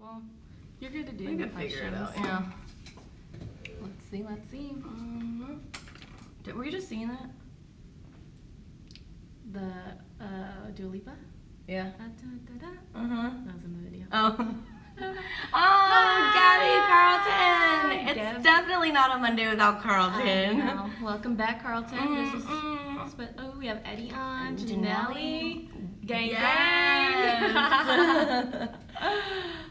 Well, you're good at We doing the can figure it questions. out. Yeah. Let's see. Were you just seeing that? The Dua Lipa? Yeah. Da-da-da-da. Uh-huh. That was in the video. Oh. Oh, Gabby Carlton. It's Gab. definitely not a Monday without Carlton. I know. Welcome back, Carlton. This is. Mm-mm. Oh, we have Eddie on. And Janelle. Gang, Yes. gang.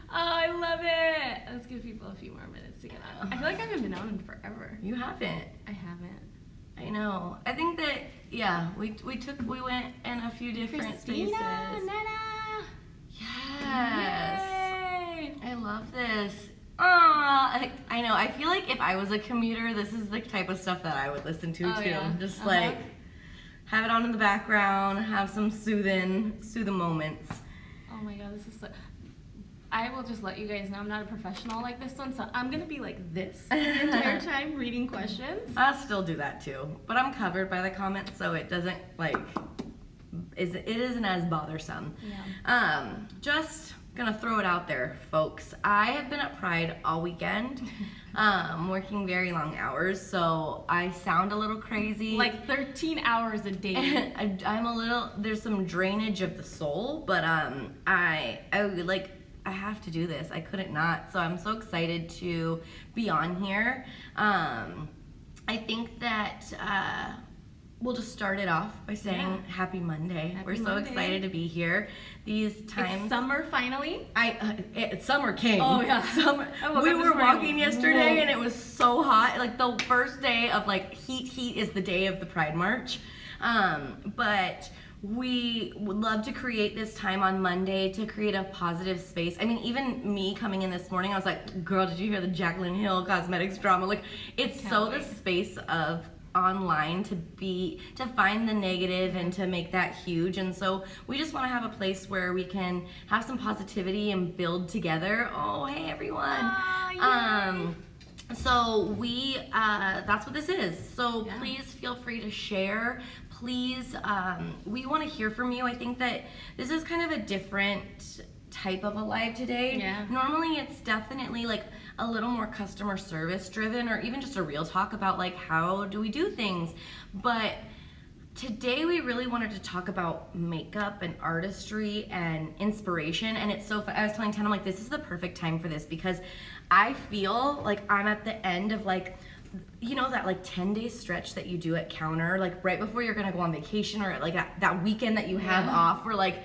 Oh, I love it. Let's give people a few more minutes to get on. I feel like I haven't been on in forever. You haven't. I haven't. I know. I think that we went in a few different spaces. Nana. Yes. Yay. I love this. I know. I feel like if I was a commuter, this is the type of stuff that I would listen to Oh, too. yeah. Just Uh-huh. like have it on in the background, have some soothing moments. Oh my god, this is so. I will just let you guys know I'm not a professional like this one, so I'm gonna be like this the entire time reading questions. I'll still do that too, but I'm covered by the comments, so it doesn't it isn't as bothersome. Yeah. Just gonna throw it out there, folks. I have been at Pride all weekend, working very long hours, so I sound a little crazy. Like 13 hours a day. I'm a little. There's some drainage of the soul, but I have to do this. I couldn't not. So I'm so excited to be on here. I think that we'll just start it off by saying Happy Monday. Happy We're so Monday. excited to be here. These times. It's summer finally. Summer came. Oh, yeah. Summer. I woke We up this were morning, walking yesterday whoa. and it was so hot. Like the first day of like heat is the day of the Pride March. But we would love to create this time on Monday to create a positive space. I mean, even me coming in this morning, I was like, girl, did you hear the Jaclyn Hill cosmetics drama? Like, it's Can't so wait. the space of online to find the negative and to make that huge. And so we just want to have a place where we can have some positivity and build together. Oh, hey everyone. So we that's what this is. So Yeah. please feel free to share. Please, we want to hear from you. I think that this is kind of a different type of a live today. Yeah. Normally it's definitely like a little more customer service driven, or even just a real talk about like how do we do things. But today we really wanted to talk about makeup and artistry and inspiration. And it's so fun. I was telling Tan, I'm like, this is the perfect time for this because I feel like I'm at the end of like, you know, that like 10-day stretch that you do at counter, like right before you're gonna go on vacation, or like that weekend that you have off, where like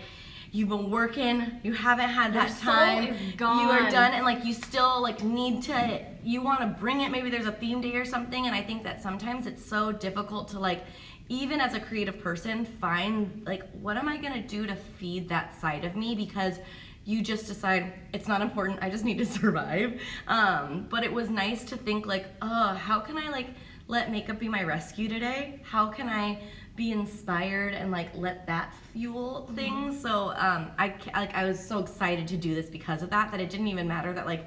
you've been working, you haven't had Your that soul time, is you gone. are done, and like you still like need to, you want to bring it. Maybe there's a theme day or something, and I think that sometimes it's so difficult to like, even as a creative person, find like, what am I gonna do to feed that side of me? Because you just decide it's not important, I just need to survive. But it was nice to think like, oh, how can I like let makeup be my rescue today? How can I be inspired and like let that fuel things? So I was so excited to do this because of that it didn't even matter that like,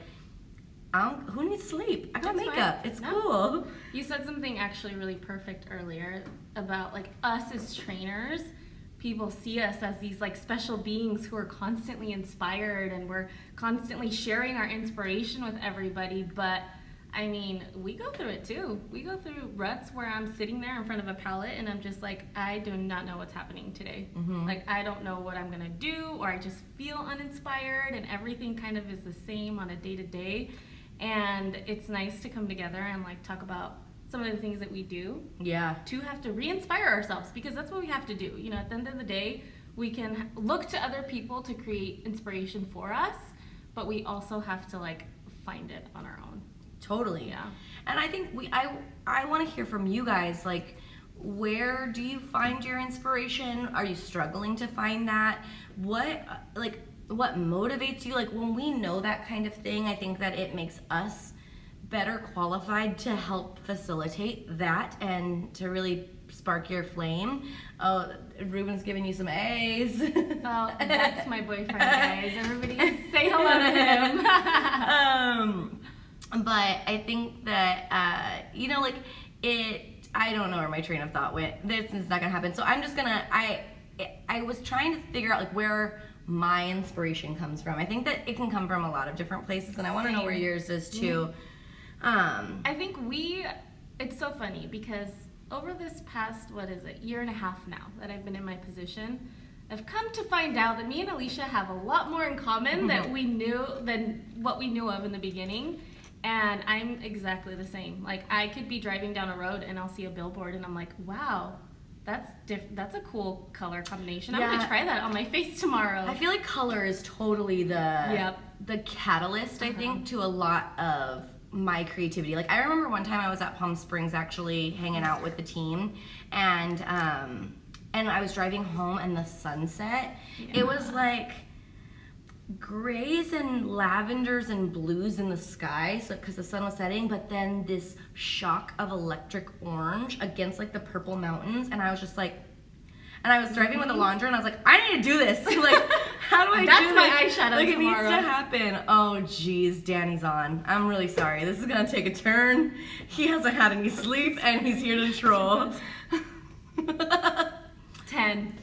who needs sleep? I got That's makeup. fine. It's No. cool. You said something actually really perfect earlier about like us as trainers. People see us as these like special beings who are constantly inspired, and we're constantly sharing our inspiration with everybody. But I mean, we go through it too. We go through ruts where I'm sitting there in front of a palette and I'm just like, I do not know what's happening today. Like, I don't know what I'm gonna do, or I just feel uninspired, and everything kind of is the same on a day-to-day. And it's nice to come together and like talk about some of the things that we do Yeah. to have to re-inspire ourselves, because that's what we have to do. You know, at the end of the day, we can look to other people to create inspiration for us, but we also have to like find it on our own. Totally. Yeah. And I think I want to hear from you guys, like, where do you find your inspiration? Are you struggling to find that? What motivates you? Like, when we know that kind of thing, I think that it makes us better qualified to help facilitate that and to really spark your flame. Oh, Ruben's giving you some A's. Well, that's my boyfriend, guys. Everybody say hello to him. But I think that, you know, like, I don't know where my train of thought went. This is not gonna happen. So I'm just gonna, I was trying to figure out, like, where my inspiration comes from. I think that it can come from a lot of different places, and I want to know where Same. yours is too. I think it's so funny because over this past, year and a half now that I've been in my position, I've come to find out that me and Alicia have a lot more in common than what we knew of in the beginning. And I'm exactly the same. Like, I could be driving down a road and I'll see a billboard and I'm like, wow, that's a cool color combination. I'm Yeah. gonna try that on my face tomorrow. I feel like color is totally the catalyst, I think, to a lot of my creativity. Like, I remember one time I was at Palm Springs actually hanging out with the team, and I was driving home and the sunset, it was like grays and lavenders and blues in the sky, so because the sun was setting, but then this shock of electric orange against like the purple mountains, and I was just like, and I was driving with a laundry and I was like, I need to do this. Like, how do I That's do this? my eyeshadow like, tomorrow. It needs to happen. Oh, geez, Danny's on. I'm really sorry. This is gonna take a turn. He hasn't had any sleep and he's here to troll. 10.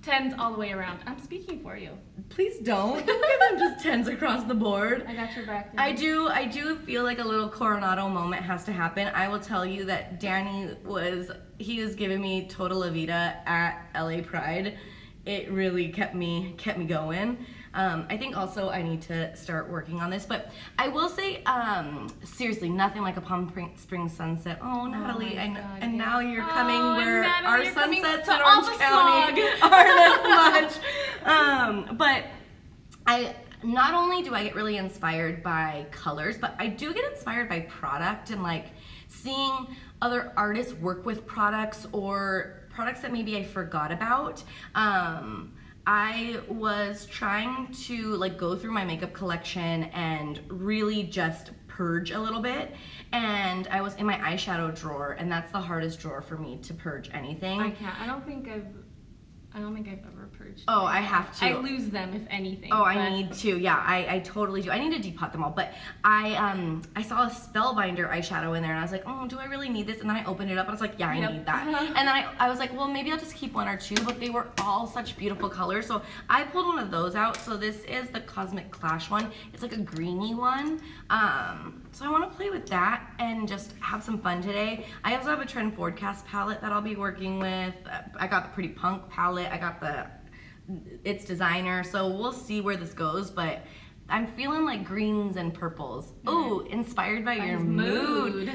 10s all the way around. I'm speaking for you. Please don't. Don't give them just 10s across the board. I got your back. I do feel like a little Coronado moment has to happen. I will tell you that Danny was giving me total La Vida at LA Pride. It really kept me going. I think also I need to start working on this, but I will say, seriously, nothing like a Palm Springs sunset. Oh, Natalie, my God, and yeah. now you're coming where Natalie, our you're coming sunsets to in all Orange the County smog. aren't as much. But I not only do I get really inspired by colors, but I do get inspired by product and like seeing other artists work with products or products that maybe I forgot about. I was trying to like go through my makeup collection and really just purge a little bit, and I was in my eyeshadow drawer, and that's the hardest drawer for me to purge anything. I can't. I don't think I've ever purged. Oh, I have to. I lose them if anything. Oh, but I need to. Yeah, I totally do. I need to depot them all. But I saw a Spellbinder eyeshadow in there, and I was like, oh, do I really need this? And then I opened it up, and I was like, yeah, I Yep. need that. And then I was like, well, maybe I'll just keep one or two. But they were all such beautiful colors, so I pulled one of those out. So this is the Cosmic Clash one. It's like a greeny one. So I want to play with that and just have some fun today. I also have a Trend Forecast palette that I'll be working with. I got the Pretty Punk palette. I got It's Designer. So we'll see where this goes, but I'm feeling like greens and purples. Ooh, inspired by your mood.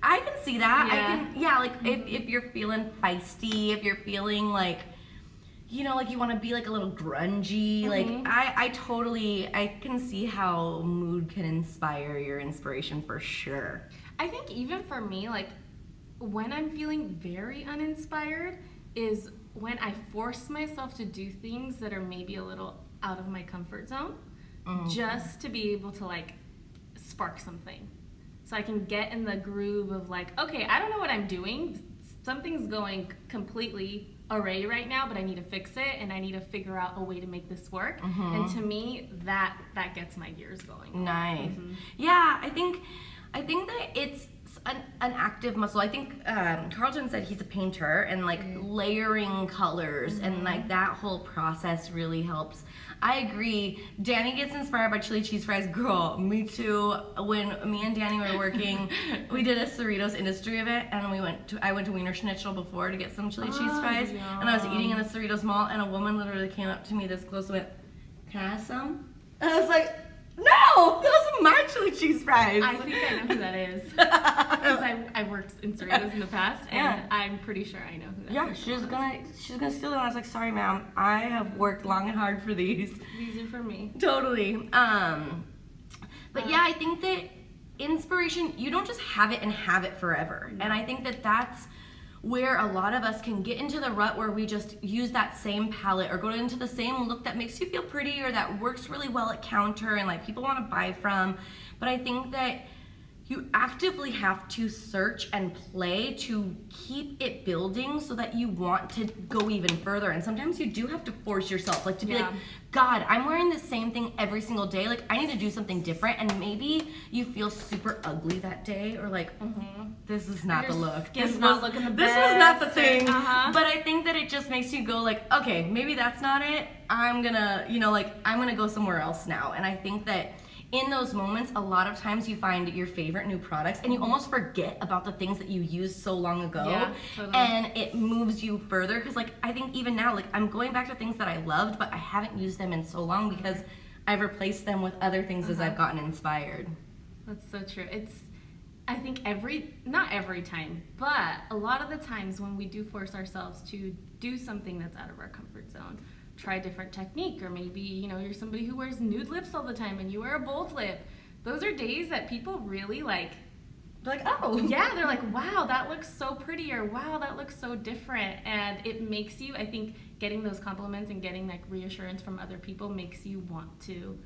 I can see that. Yeah. Like if you're feeling feisty, if you're feeling like, you know, like you want to be like a little grungy, like I can see how mood can inspire your inspiration for sure. I think even for me, like when I'm feeling very uninspired is when I force myself to do things that are maybe a little out of my comfort zone, just to be able to like spark something. So I can get in the groove of like, okay, I don't know what I'm doing. Something's going completely array right now, but I need to fix it and I need to figure out a way to make this work. And to me, that gets my gears going. Nice. Yeah, I think that it's an active muscle. I think Carlton said he's a painter, and like layering colors and like that whole process really helps. I agree. Danny gets inspired by chili cheese fries. Girl, me too. When me and Danny were working, we did a Cerritos industry event, and I went to Wiener Schnitzel before to get some chili cheese fries, and I was eating in the Cerritos mall, and a woman literally came up to me this close and went, "Can I have some?" And I was like, no, those are my chili cheese fries. I think I know who that is. Because I've worked in Cerritos in the past, and Yeah. I'm pretty sure I know who that Yeah, person she's was. gonna steal them. I was like, sorry, ma'am, I have worked long and hard for these. These are for me. Totally. But yeah, I think that inspiration, you don't just have it and have it forever. And I think that that's where a lot of us can get into the rut where we just use that same palette or go into the same look that makes you feel pretty or that works really well at counter and like people want to buy from. But I think that you actively have to search and play to keep it building so that you want to go even further. And sometimes you do have to force yourself, like to be like, God, I'm wearing the same thing every single day. Like, I need to do something different. And maybe you feel super ugly that day, or like, this is not the look. This was not the thing. But I think that it just makes you go like, okay, maybe that's not it. I'm gonna, I'm gonna go somewhere else now. And I think that in those moments, a lot of times you find your favorite new products and you almost forget about the things that you used so long ago. Yeah, totally. And it moves you further, because like I think even now, like I'm going back to things that I loved, but I haven't used them in so long because I've replaced them with other things as I've gotten inspired. That's so true. I think not every time, but a lot of the times when we do force ourselves to do something that's out of our comfort zone, try a different technique, or maybe, you're somebody who wears nude lips all the time and you wear a bold lip. Those are days that people really like. They're like, oh. Yeah, they're like, wow, that looks so pretty, or wow, that looks so different. And it makes you, I think, getting those compliments and getting like reassurance from other people makes you want to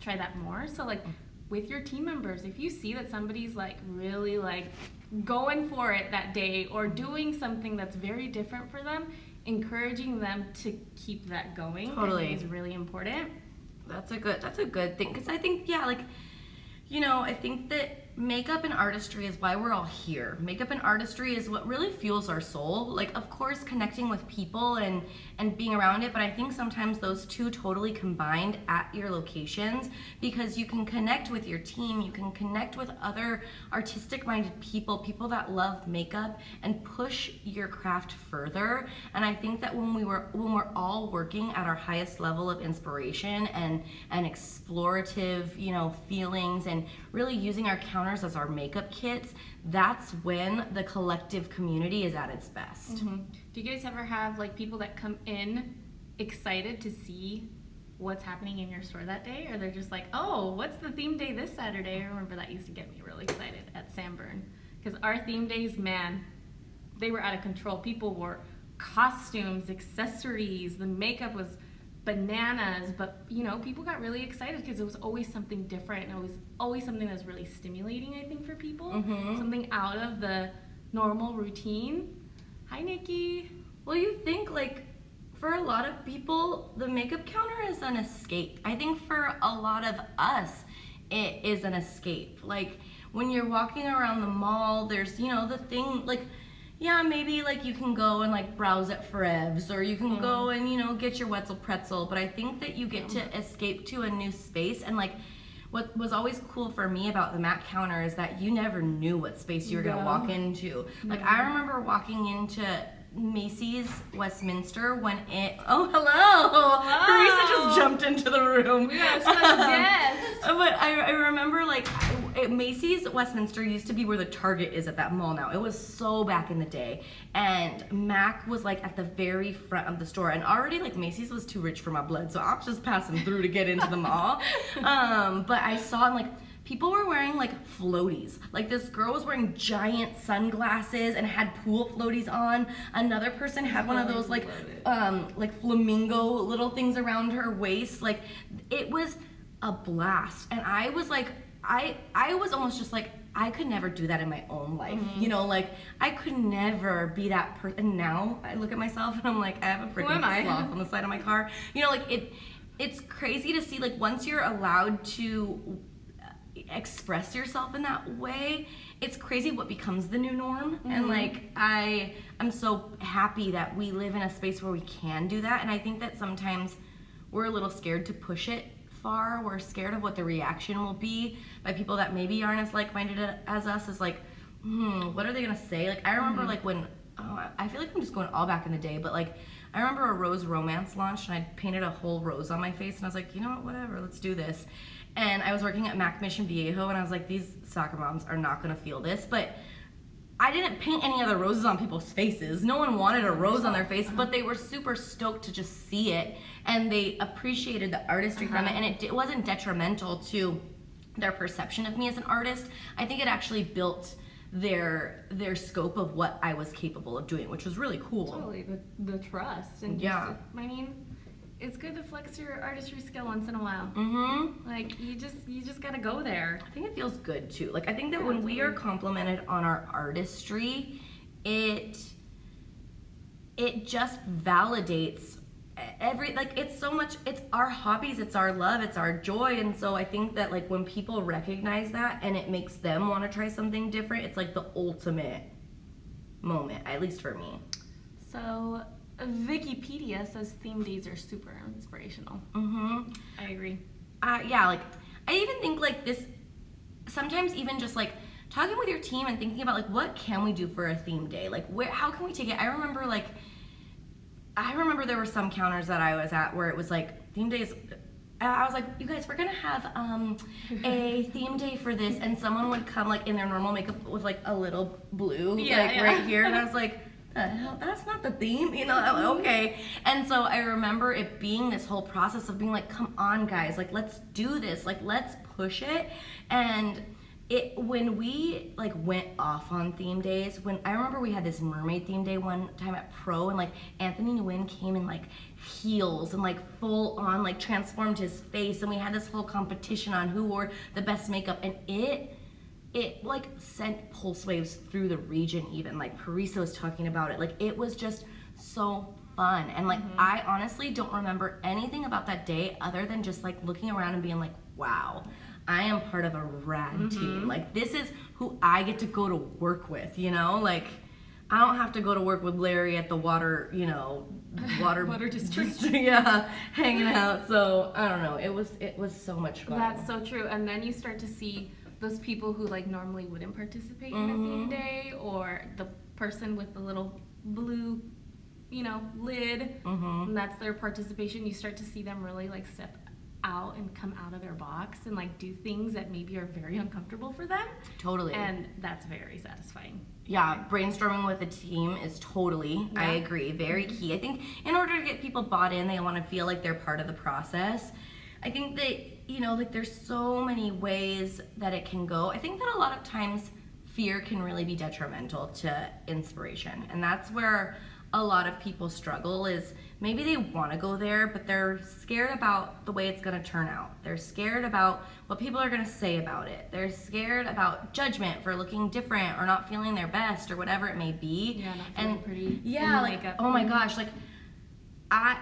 try that more. So like with your team members, if you see that somebody's like really like going for it that day or doing something that's very different for them, encouraging them to keep that going is really important. That's a good thing, because I think I think that makeup and artistry is why we're all here. Makeup and artistry is what really fuels our soul. Like, of course, connecting with people and being around it, but I think sometimes those two totally combined at your locations, because you can connect with your team, you can connect with other artistic-minded people that love makeup, and push your craft further. And I think that when we're all working at our highest level of inspiration and explorative, feelings, and really using our counters as our makeup kits, that's when the collective community is at its best. Do you guys ever have like people that come in excited to see what's happening in your store that day, or they're just like, oh, what's the theme day this Saturday? I remember that used to get me really excited at Sanborn, because our theme days, man, they were out of control. People wore costumes, accessories, the makeup was bananas, but people got really excited because it was always something different, and it was always something that was really stimulating, I think, for people. Something out of the normal routine. Hi, Nikki. Well, you think like for a lot of people, the makeup counter is an escape. I think for a lot of us, it is an escape. Like when you're walking around the mall, there's the thing like, yeah, maybe like you can go and like browse at Forev's, or you can go and get your Wetzel pretzel, but I think that you get to escape to a new space. And like what was always cool for me about the MAC counter is that you never knew what space you were gonna walk into. Like I remember walking into Macy's Westminster when hello! Teresa just jumped into the room. We got a special guest. But I remember like Macy's Westminster used to be where the Target is at that mall now. It was so back in the day, and MAC was like at the very front of the store, and already like Macy's was too rich for my blood, so I was just passing through to get into the mall. But I saw like people were wearing like floaties. Like this girl was wearing giant sunglasses and had pool floaties on. Another person had one of those like flamingo little things around her waist. Like it was a blast. And I was like, I was almost just like, I could never do that in my own life. Like I could never be that person. And now I look at myself and I'm like, I have a freaking sloth on the side of my car. It's crazy to see, like once you're allowed to express yourself in that way, it's crazy what becomes the new norm. And like I'm so happy that we live in a space where we can do that. And I think that sometimes we're a little scared to push it far. We're scared of what the reaction will be by people that maybe aren't as like-minded as us. Is like, what are they gonna say? Like I remember like when I feel like I'm just going all back in the day, but like I remember a Rose Romance launched and I painted a whole rose on my face, and I was like, you know what, whatever, let's do this. And I was working at Mac Mission Viejo, and I was like, these soccer moms are not gonna feel this. But I didn't paint any other roses on people's faces. No one wanted a rose on their face, but they were super stoked to just see it, and they appreciated the artistry from it, and it wasn't detrimental to their perception of me as an artist. I think it actually built their scope of what I was capable of doing, which was really cool. Totally, the trust. And yeah. I mean, it's good to flex your artistry skill once in a while. Mm-hmm. Like you just gotta go there. I think it feels good too. Like I think that Yeah, when we are totally. complimented on our artistry, it just validates it's so much, it's our hobbies, it's our love, it's our joy. And so I think that like when people recognize that and it makes them want to try something different, it's like the ultimate moment, at least for me. So Wikipedia says theme days are super inspirational. Mm-hmm. I agree. Yeah, like I even think like this, sometimes even just like talking with your team and thinking about like what can we do for a theme day, like how can we take it. I remember there were some counters that I was at where it was like theme days. I was like, you guys, we're gonna have a theme day for this, and someone would come like in their normal makeup with like a little blue right here, and I was like, the hell, that's not the theme, you know? Okay. And so I remember it being this whole process of being like, come on guys, like let's do this, like let's push it. And when we like went off on theme days, when I remember we had this mermaid theme day one time at Pro, and like Anthony Nguyen came in like heels and like full on like transformed his face, and we had this whole competition on who wore the best makeup, and it like sent pulse waves through the region. Even like Parisa was talking about it, like it was just so fun. And like I honestly don't remember anything about that day other than just like looking around and being like, wow, I am part of a rad team. Like this is who I get to go to work with, you know? Like I don't have to go to work with Larry at the water Water district. Yeah, hanging out. So I don't know. It was so much fun. That's so true. And then you start to see those people who like normally wouldn't participate in a theme day, or the person with the little blue, lid, and that's their participation. You start to see them really like step out and come out of their box and like do things that maybe are very uncomfortable for them. Totally. And that's very satisfying. Yeah, brainstorming with a team is totally, I agree, very key. I think in order to get people bought in, they want to feel like they're part of the process. I think that, like there's so many ways that it can go. I think that a lot of times fear can really be detrimental to inspiration. And that's where a lot of people struggle, is maybe they want to go there, but they're scared about the way it's going to turn out. They're scared about what people are going to say about it. They're scared about judgment for looking different or not feeling their best or whatever it may be. Yeah, not feeling pretty. Yeah, like, makeup. oh my gosh, like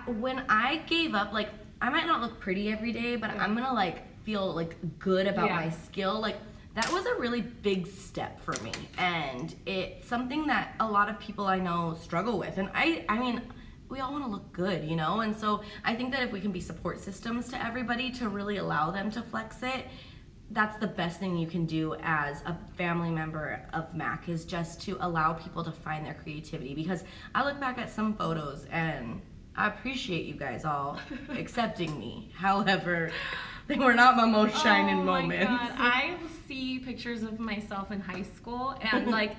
when I gave up, like I might not look pretty every day, but I'm going to like feel like good about my skill. Like that was a really big step for me, and it's something that a lot of people I know struggle with. And I mean, we all want to look good, and so I think that if we can be support systems to everybody to really allow them to flex it, that's the best thing you can do as a family member of MAC, is just to allow people to find their creativity. Because I look back at some photos and I appreciate you guys all accepting me. However, they were not my most shining moments. My God. I see pictures of myself in high school, and like,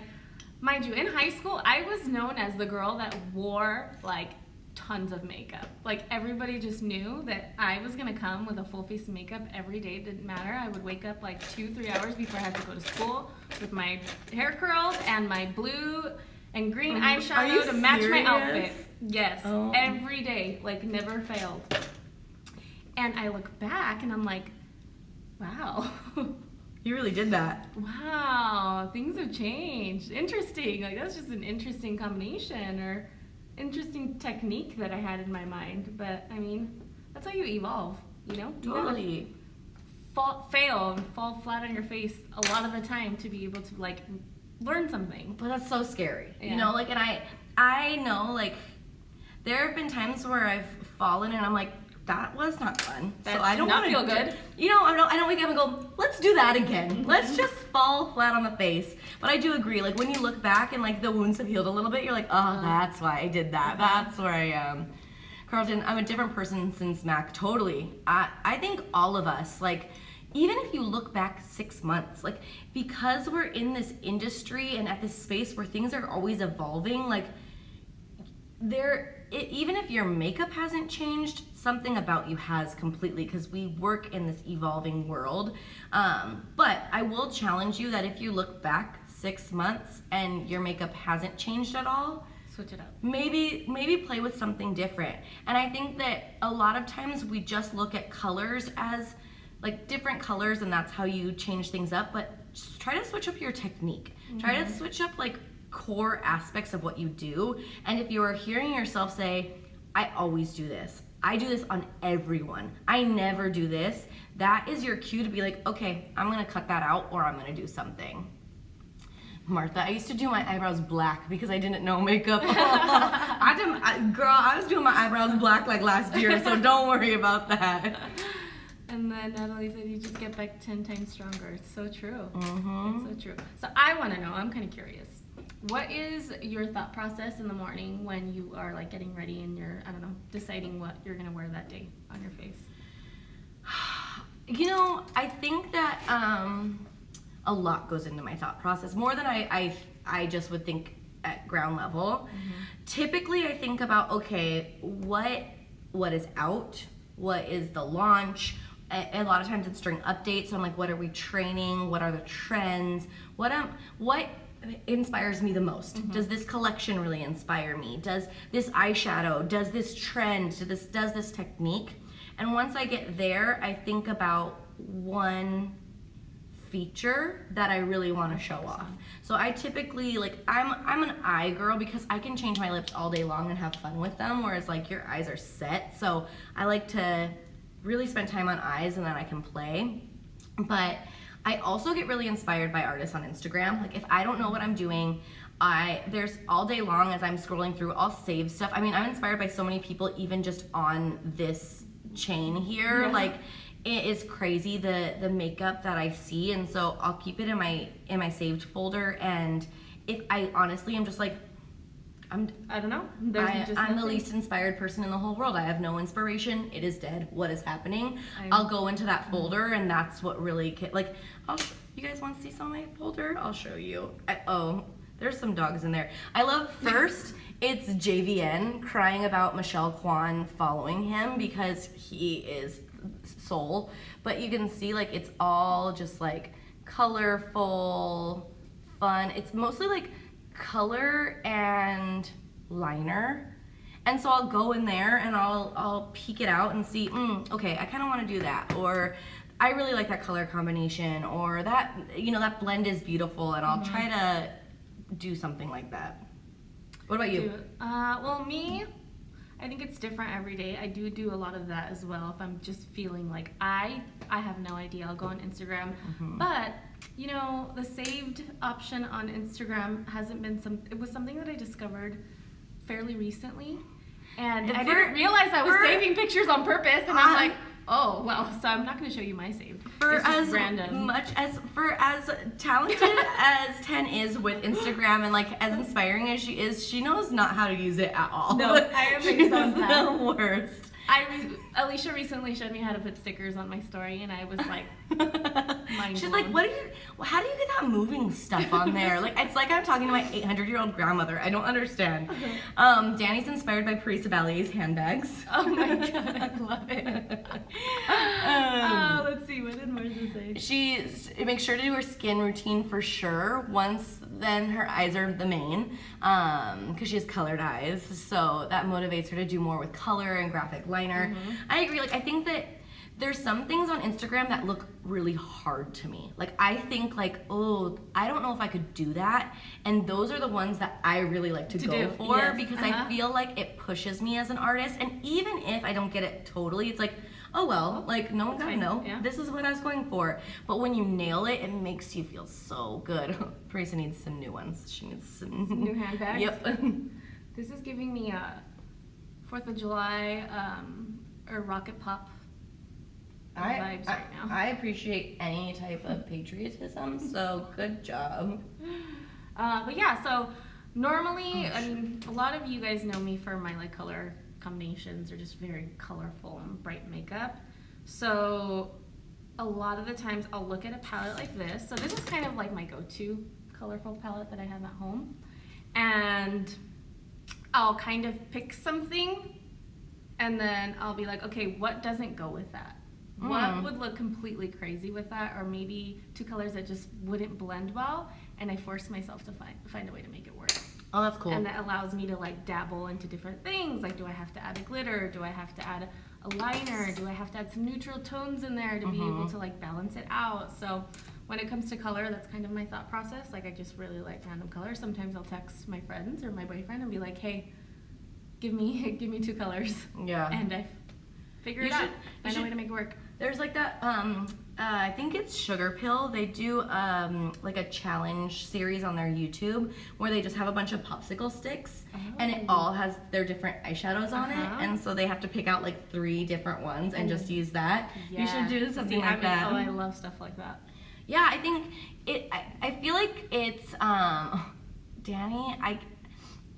mind you, in high school, I was known as the girl that wore like tons of makeup. Like everybody just knew that I was gonna come with a full face of makeup every day. It didn't matter. I would wake up like 2-3 hours before I had to go to school with my hair curled and my blue and green eyeshadow to match my outfit. Yes, every day, like never failed. And I look back and I'm like, wow. You really did that. Wow, things have changed. Interesting. Like that's just an interesting combination or interesting technique that I had in my mind. But I mean, that's how you evolve, You Totally. Fail and fall flat on your face a lot of the time to be able to like learn something. But that's so scary. Yeah. Like, and I know, like, there have been times where I've fallen and I'm like, that was not fun. That so I don't did not want to feel good. I don't wake up and go, let's do that again. Let's just fall flat on the face. But I do agree, like when you look back and like the wounds have healed a little bit, you're like, oh, that's why I did that. That's where I am. Carlton, I'm a different person since MAC, totally. I think all of us, like, even if you look back 6 months, like, because we're in this industry and at this space where things are always evolving, like, even if your makeup hasn't changed, something about you has completely, because we work in this evolving world. But I will challenge you that if you look back 6 months and your makeup hasn't changed at all, Switch it up. Maybe play with something different. And I think that a lot of times we just look at colors as like different colors and that's how you change things up, but just try to switch up your technique. Try to switch up like core aspects of what you do. And if you are hearing yourself say, I always do this, I do this on everyone, I never do this, that is your cue to be like, okay, I'm gonna cut that out or I'm gonna do something. Martha, I used to do my eyebrows black because I didn't know makeup. I was doing my eyebrows black like last year, so don't worry about that. And then Natalie said you just get back 10 times stronger. It's so true. Mm-hmm. It's so true. So I want to know, I'm kind of curious. What is your thought process in the morning when you are like getting ready and you're, I don't know, deciding what you're going to wear that day on your face? You know, I think that a lot goes into my thought process, more than I just would think at ground level. Typically, I think about, okay, what is out? What is the launch? A lot of times it's during updates, so I'm like, what are we training? What are the trends? What inspires me the most? Does this collection really inspire me? Does this eyeshadow, does this trend, does this technique? And once I get there, I think about one feature that I really want to show off. So I typically, like, I'm an eye girl because I can change my lips all day long and have fun with them, whereas like your eyes are set. So I like to really spend time on eyes and then I can play. But I also get really inspired by artists on Instagram. Like if I don't know what I'm doing, there's all day long as I'm scrolling through, I'll save stuff. I mean, I'm inspired by so many people even just on this chain here. Yeah. Like it is crazy the makeup that I see, and so I'll keep it in my saved folder. And if I honestly am just like, I don't know. I'm the least inspired person in the whole world. I have no inspiration. It is dead. What is happening? I'll go into that folder, and that's what really you guys want to see some of my folder? I'll show you. There's some dogs in there. I love first. It's JVN crying about Michelle Kwan following him because he is soul, but you can see like it's all just like colorful, fun. It's mostly like color and liner, and so I'll go in there and I'll peek it out and see, okay, I kind of want to do that, or I really like that color combination, or that, you know, that blend is beautiful, and I'll try to do something like that. What about you? Well, me, I think it's different every day. I do a lot of that as well. If I'm just feeling like I have no idea, I'll go on Instagram. But you know, the saved option on Instagram hasn't been it was something that I discovered fairly recently, and I didn't realize I was saving pictures on purpose. And I'm like, oh well, so I'm not going to show you my saved. For it's just as random. as talented as Ten is with Instagram and like as inspiring as she is, she knows not how to use it at all. No, I am She's the worst. Alicia recently showed me how to put stickers on my story, and I was like, mind She's blown. like, how do you get that moving stuff on there? Like, it's like I'm talking to my 800-year-old grandmother. I don't understand. Danny's inspired by Parisa Ballet's handbags. Oh my god, I love it. Let's see, what did Martha say? She makes sure to do her skin routine for sure. Once then her eyes are the main, because she has colored eyes, so that motivates her to do more with color and graphic liner. I agree. Like, I think that there's some things on Instagram that look really hard to me. Like, I think like, oh, I don't know if I could do that. And those are the ones that I really like to go for, yes. because I feel like it pushes me as an artist. And even if I don't get it totally, it's like, oh well, like no one's gonna know. Yeah. This is what I was going for. But when you nail it, it makes you feel so good. Parisa needs some new ones. She needs some New handbags? Yep. This is giving me a 4th of July or Rocket Pop vibes right now. I appreciate any type of patriotism, so good job. But yeah, so normally, I mean, a lot of you guys know me for my like color combinations or just very colorful and bright makeup. So a lot of the times I'll look at a palette like this. So this is kind of like my go-to colorful palette that I have at home. And I'll kind of pick something and then I'll be like, okay, what doesn't go with that? What would look completely crazy with that? Or maybe two colors that just wouldn't blend well, and I force myself to find a way to make it work. Oh, that's cool. And that allows me to like dabble into different things. Like, do I have to add a glitter? Do I have to add a liner? Do I have to add some neutral tones in there to be able to like balance it out? So when it comes to color, that's kind of my thought process. Like, I just really like random colors. Sometimes I'll text my friends or my boyfriend and be like, hey, give me 2 colors. Yeah. And I figure it out. Find a way to make it work. There's like that, I think it's Sugar Pill. They do like a challenge series on their YouTube where they just have a bunch of popsicle sticks and it all has their different eyeshadows on it. And so they have to pick out like 3 different ones and just use that. Yeah. You should do something like that. Oh, I love stuff like that. Yeah, I think I feel like it's, Danny,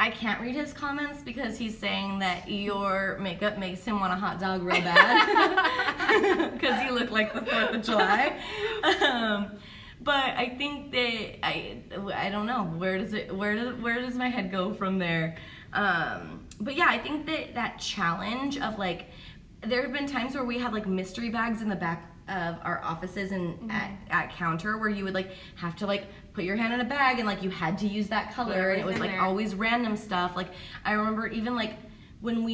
I can't read his comments because he's saying that your makeup makes him want a hot dog real bad because you look like the 4th of July. But I think that I don't know, where does my head go from there? But yeah, I think that challenge of like, there have been times where we have like mystery bags in the back of our offices and at counter where you would like have to like put your hand in a bag and like you had to use that color and it was like always random stuff. Like I remember even like when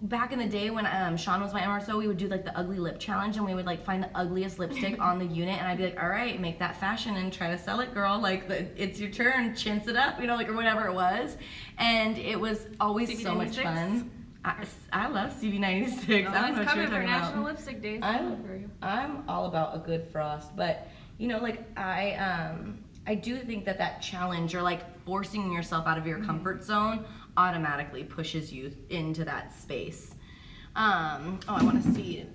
back in the day when Sean was my MRSO, we would do like the ugly lip challenge and we would like find the ugliest lipstick on the unit and I'd be like, all right, make that fashion and try to sell it, girl. Like it's your turn, chintz it up, you know, like or whatever it was. And it was always so much fun. I love CB96. Oh, it's coming for National Lipstick Days. I'm all about a good frost, but you know, like I do think that challenge or like forcing yourself out of your comfort zone automatically pushes you into that space. I want to see.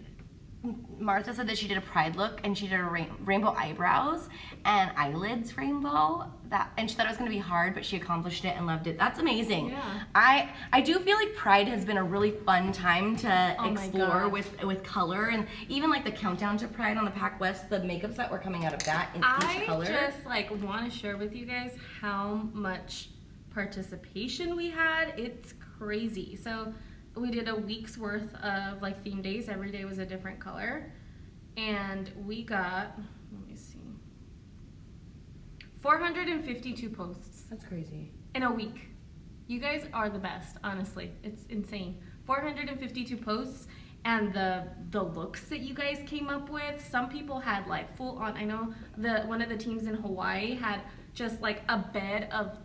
Martha said that she did a pride look and she did a rainbow eyebrows and eyelids rainbow, and she thought it was going to be hard, but she accomplished it and loved it. That's amazing. Yeah. I do feel like Pride has been a really fun time to explore with color, and even like the countdown to Pride on the Pac West, the makeups that were coming out of that in each color. I just like want to share with you guys how much participation we had. It's crazy. So we did a week's worth of like theme days. Every day was a different color. And we got, let me see, 452 posts. That's crazy. In a week. You guys are the best, honestly. It's insane. 452 posts and the looks that you guys came up with. Some people had like full on, I know one of the teams in Hawaii had just like a bed of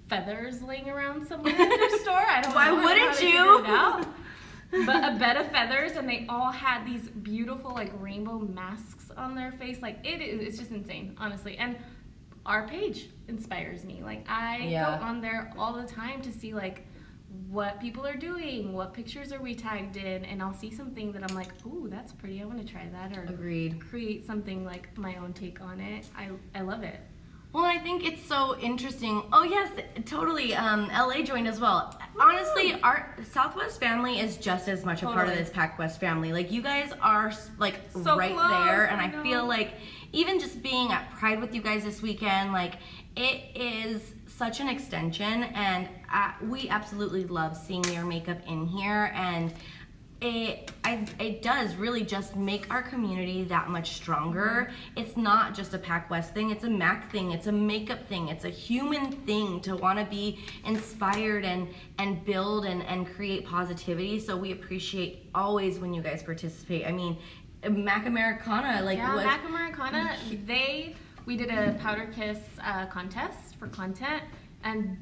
feathers laying around somewhere in their store. I don't know. Why wouldn't you? But a bed of feathers, and they all had these beautiful like rainbow masks on their face. Like it's just insane, honestly. And our page inspires me. Like I go on there all the time to see like what people are doing, what pictures are we tagged in, and I'll see something that I'm like, ooh, that's pretty. I want to try that, or agreed. Create something like my own take on it. I love it. Well, I think it's so interesting. Oh yes, totally. LA joined as well. Honestly, our Southwest family is just as much a part of this Pac West family. Like you guys are like so right close, there, and I feel like even just being at Pride with you guys this weekend, like it is such an extension, and we absolutely love seeing your makeup in here, and it does really just make our community that much stronger. It's not just a Pac West thing, it's a Mac thing, it's a makeup thing, it's a human thing to want to be inspired and build and create positivity. So we appreciate always when you guys participate. I mean, Mac Americana, like Mac Americana, we did a Powder Kiss contest for content and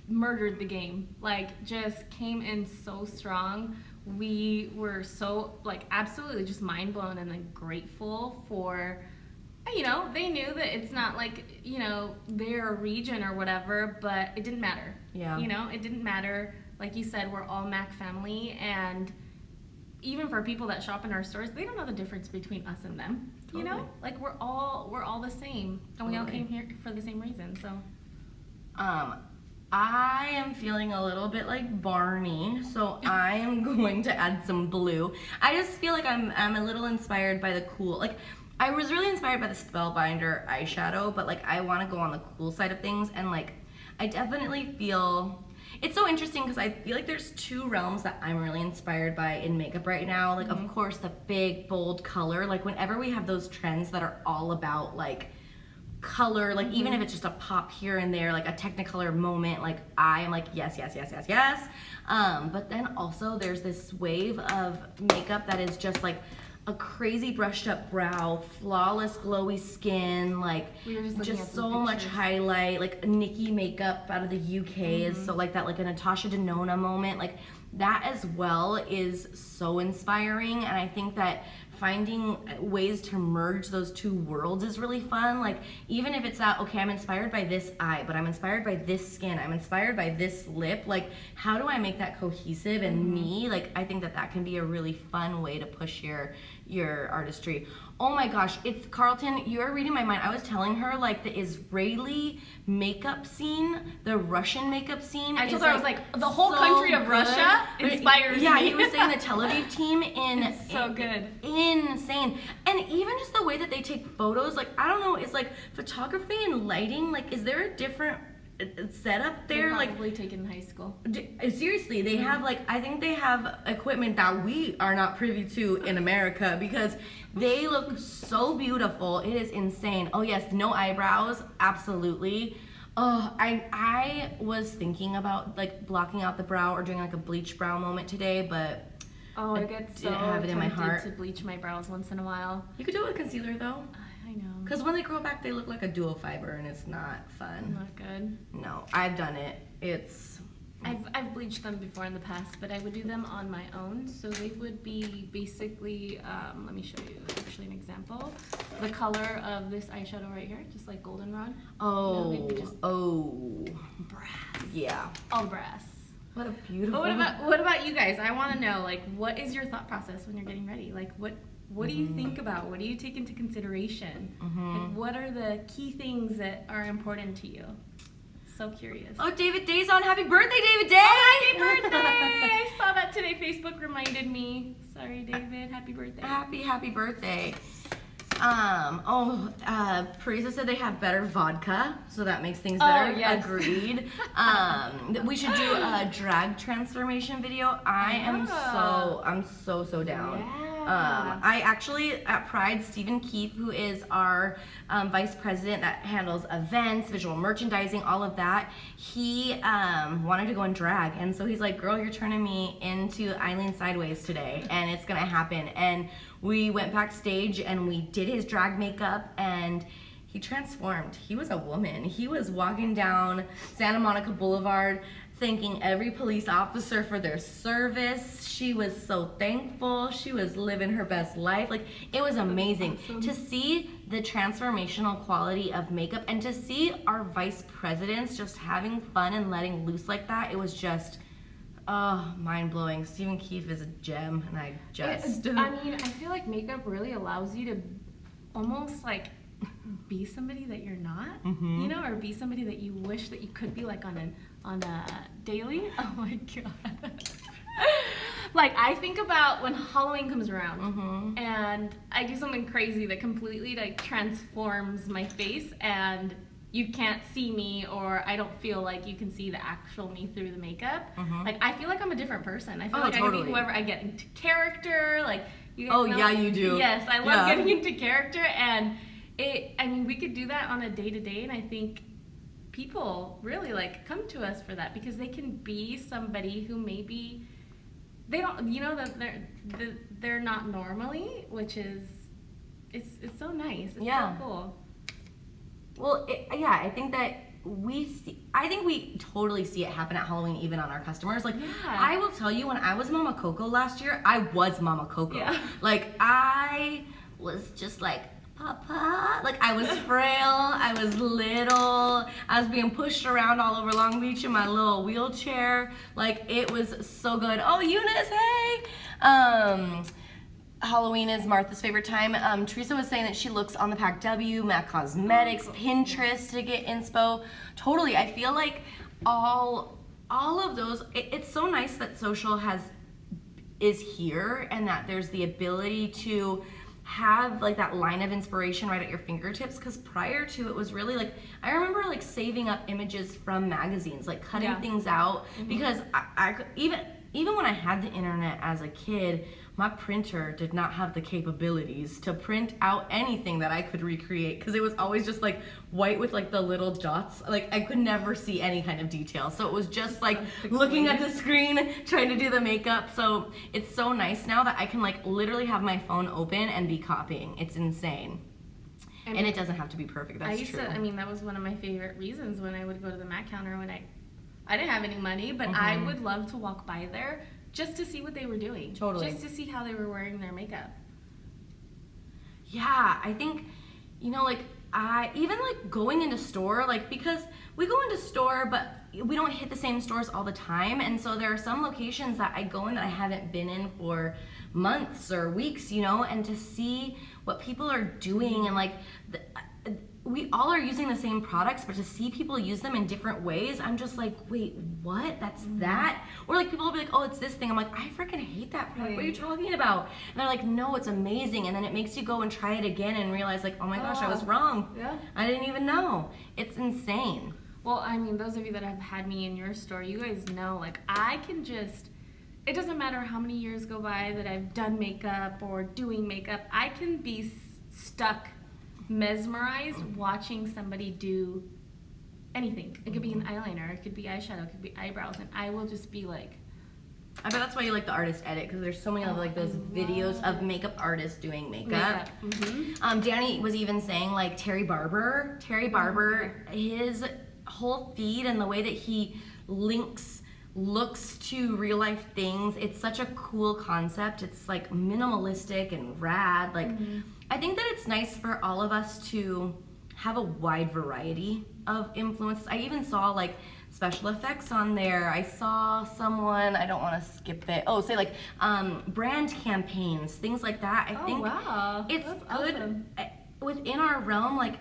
murdered the game. Like just came in so strong. We were so like absolutely just mind blown and like grateful for, you know, they knew that it's not like, you know, their region or whatever, but it didn't matter. Yeah. You know, it didn't matter. Like you said, we're all Mac family, and even for people that shop in our stores, they don't know the difference between us and them. Totally. You know, like we're all the same, and we all came here for the same reason. So, I am feeling a little bit like Barney, so I am going to add some blue. I just feel like I'm a little inspired by the cool, like I was really inspired by the Spellbinder eyeshadow, but like I want to go on the cool side of things, and like I definitely feel it's so interesting because I feel like there's 2 realms that I'm really inspired by in makeup right now. Like of course the big bold color, like whenever we have those trends that are all about like color, like even if it's just a pop here and there, like a Technicolor moment, like I am like yes. But then also there's this wave of makeup that is just like a crazy brushed up brow, flawless glowy skin, like We were just looking at just some so much pictures. highlight, like Nikki makeup out of the UK is so like that, like a Natasha Denona moment, like that as well is so inspiring. And I think that finding ways to merge those two worlds is really fun. Like even if it's that, okay, I'm inspired by this eye, but I'm inspired by this skin, I'm inspired by this lip, like how do I make that cohesive and me? Like I think that that can be a really fun way to push your artistry. Oh my gosh, it's Carlton, you're reading my mind. I was telling her like the Israeli makeup scene, the Russian makeup scene. I told is, her, I was like, the whole country of good. Russia inspires Yeah, me. he was saying the Tel Aviv team It's so good. Insane. And even just the way that they take photos, like I don't know, it's like photography and lighting, like is there a different setup there? Like Probably taken in high school. seriously, they have like, I think they have equipment that we are not privy to in America because they look so beautiful. It is insane. Oh yes, no eyebrows, absolutely. Oh, I was thinking about like blocking out the brow or doing like a bleach brow moment today, but Oh, I get so didn't have it in my tempted heart. to bleach my brows once in a while. you could do it with concealer though. I know. Because when they grow back, they look like a dual fiber and it's not fun. Not good. No, I've done it. It's I've bleached them before in the past, but I would do them on my own. So they would be basically, let me show you actually an example. The color of this eyeshadow right here, just like goldenrod. No, they'd be just brass. Yeah. All brass. What a beautiful. But what about you guys? I want to know, like, what is your thought process when you're getting ready? Like, what do you think about? What do you take into consideration? Like, what are the key things that are important to you? So curious. Oh, David Day's on. Happy birthday, David Day! Happy birthday! I saw that today. Facebook reminded me. Sorry, David. Happy birthday. Happy birthday. Parisa said they have better vodka, so that makes things better. yes. Agreed. We should do a drag transformation video. I'm so down. Yeah. I actually, at Pride, Stephen Keith, who is our vice president that handles events, visual merchandising, all of that, he wanted to go in drag. And so he's like, girl, you're turning me into Eileen Sideways today, and it's gonna happen. And we went backstage and we did his drag makeup, and he transformed. He was a woman. He was walking down Santa Monica Boulevard thanking every police officer for their service. She was so thankful. She was living her best life. Like, it was amazing to see the transformational quality of makeup and to see our vice presidents just having fun and letting loose like that. It was just mind-blowing. Stephen Keefe is a gem, and I feel like makeup really allows you to almost like be somebody that you're not, you know, or be somebody that you wish that you could be, like on a daily. Oh my god. Like, I think about when Halloween comes around and I do something crazy that completely like transforms my face, and you can't see me, or I don't feel like you can see the actual me through the makeup. Like, I feel like I'm a different person. I feel like I can be whoever. I get into character, like, you guys know, yeah, you do. Yes, I love getting into character, and we could do that on a day-to-day, and I think people really like come to us for that because they can be somebody who maybe they don't, you know, that they're not normally, which is it's so nice. It's so cool. Well, I think that we totally see it happen at Halloween, even on our customers. Like, I will tell you, when I was Mama Coco last year, I was Mama Coco. Yeah. Like, I was just like, Papa. Like, I was frail, I was little, I was being pushed around all over Long Beach in my little wheelchair. Like, it was so good. Oh, Eunice, hey! Halloween is Martha's favorite time. Teresa was saying that she looks on the Pack W, MAC Cosmetics, Pinterest to get inspo. Totally, I feel like all of those, it's so nice that social is here, and that there's the ability to have like that line of inspiration right at your fingertips, because prior to it was really like, I remember like saving up images from magazines, like cutting things out, because I even when I had the internet as a kid, my printer did not have the capabilities to print out anything that I could recreate, because it was always just like white with like the little dots. Like I could never see any kind of detail. So it was just like looking at the screen, trying to do the makeup. So it's so nice now that I can like literally have my phone open and be copying. It's insane. And it doesn't have to be perfect. That's true. I mean, that was one of my favorite reasons when I would go to the Mac counter when I didn't have any money, but I would love to walk by there just to see what they were doing. Totally. Just to see how they were wearing their makeup. Yeah, I think, you know, like I even like going into store, like because we go into store, but we don't hit the same stores all the time. And so there are some locations that I go in that I haven't been in for months or weeks, you know, and to see what people are doing and like, we all are using the same products, but to see people use them in different ways, I'm just like, wait, what? That's that? Or like people will be like, oh, it's this thing. I'm like, I freaking hate that product. What are you talking about? And they're like, no, it's amazing. And then it makes you go and try it again and realize like, oh my gosh, I was wrong. Yeah. I didn't even know. It's insane. Well, I mean, those of you that have had me in your store, you guys know, like, I can just, it doesn't matter how many years go by that I've done makeup or doing makeup, I can be stuck, mesmerized watching somebody do anything. It could be an eyeliner, it could be eyeshadow, it could be eyebrows, and I will just be like, I bet that's why you like the artist edit, because there's so many of like those videos of makeup artists doing makeup. Danny was even saying like Terry Barber, his whole feed and the way that he links looks to real life things, it's such a cool concept. It's like minimalistic and rad. Like I think that it's nice for all of us to have a wide variety of influences. I even saw like special effects on there. I saw someone, I don't want to skip it. Oh, say like brand campaigns, things like that. I think it's That's good awesome. within our realm. Like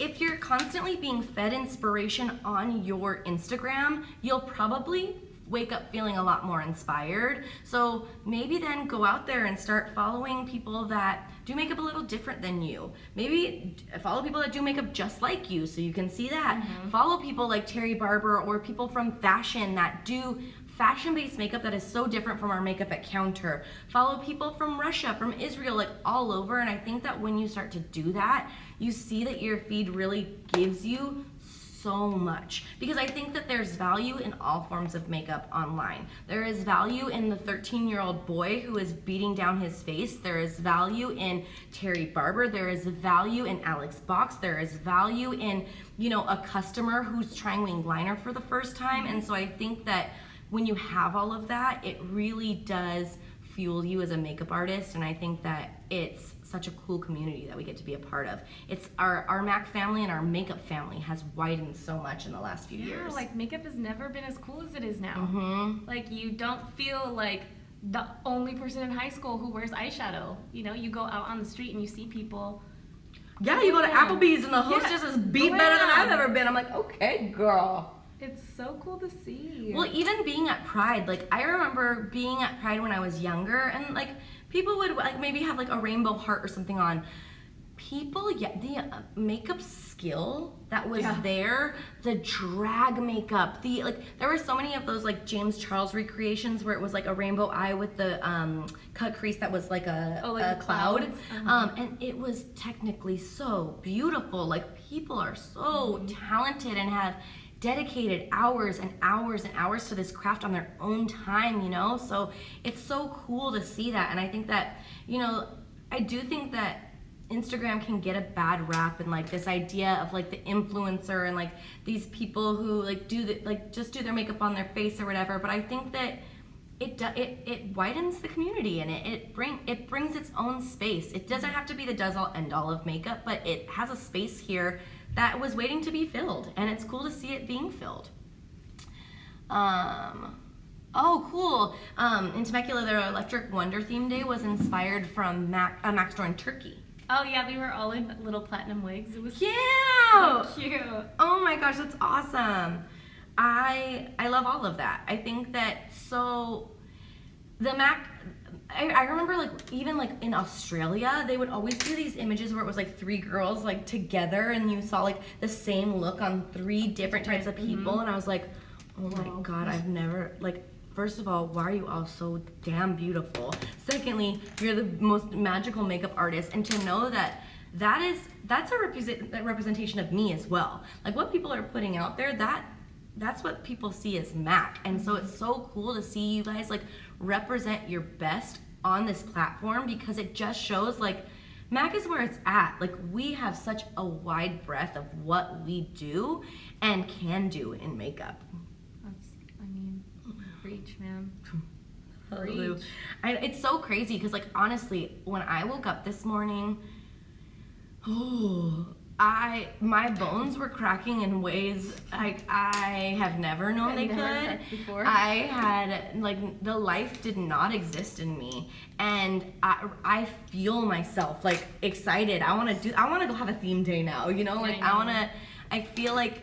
if you're constantly being fed inspiration on your Instagram, you'll probably wake up feeling a lot more inspired. So maybe then go out there and start following people that do makeup a little different than you. Maybe follow people that do makeup just like you so you can see that. Follow people like Terry Barber or people from fashion that do fashion-based makeup that is so different from our makeup at counter. Follow people from Russia, from Israel, like all over. And I think that when you start to do that, you see that your feed really gives you so much, because I think that there's value in all forms of makeup online. There is value in the 13-year-old boy who is beating down his face. There is value in Terry Barber. There is value in Alex Box. There is value in, you know, a customer who's trying winged liner for the first time. And so I think that when you have all of that, it really does fuel you as a makeup artist, and I think that it's such a cool community that we get to be a part of. It's our Mac family and our makeup family has widened so much in the last few years. Like makeup has never been as cool as it is now. Like you don't feel like the only person in high school who wears eyeshadow. You know, you go out on the street and you see people. Yeah, you go to Applebee's and the hostess is beat better than I've ever been. I'm like, okay, girl. It's so cool to see. Well, even being at Pride, like I remember being at Pride when I was younger, and like people would like maybe have like a rainbow heart or something on. People, the makeup skill that was there, the drag makeup, there were so many of those like James Charles recreations where it was like a rainbow eye with the cut crease that was like a cloud, and it was technically so beautiful. Like people are so talented and have dedicated hours and hours and hours to this craft on their own time, you know? So it's so cool to see that. And I think that, you know, I do think that Instagram can get a bad rap, and like this idea of like the influencer and like these people who like just do their makeup on their face or whatever. But I think that it widens the community, and it brings its own space. It doesn't have to be the does all end all of makeup, but it has a space here that was waiting to be filled, and it's cool to see it being filled. Oh, cool. In Temecula, their Electric Wonder theme day was inspired from a Mac store in Turkey. Oh yeah, they were all in little platinum wigs. It was cute. So cute. Oh my gosh, that's awesome. I love all of that. I think that the Mac, I remember like even like in Australia, they would always do these images where it was like 3 girls like together, and you saw like the same look on 3 different types of people, and I was like, oh my god, I've never like first of all, why are you all so damn beautiful? Secondly, you're the most magical makeup artist, and to know that that's a representation of me as well. Like what people are putting out there, that's what people see as Mac. And so it's so cool to see you guys like represent your best on this platform, because it just shows like Mac is where it's at. Like we have such a wide breadth of what we do and can do in makeup. Preach, man. Preach. It's so crazy because, like, honestly, when I woke up this morning, my bones were cracking in ways like I have never known they could. Before. I had like the life did not exist in me, and I feel myself like excited. I want to go have a theme day now. You know, like I feel like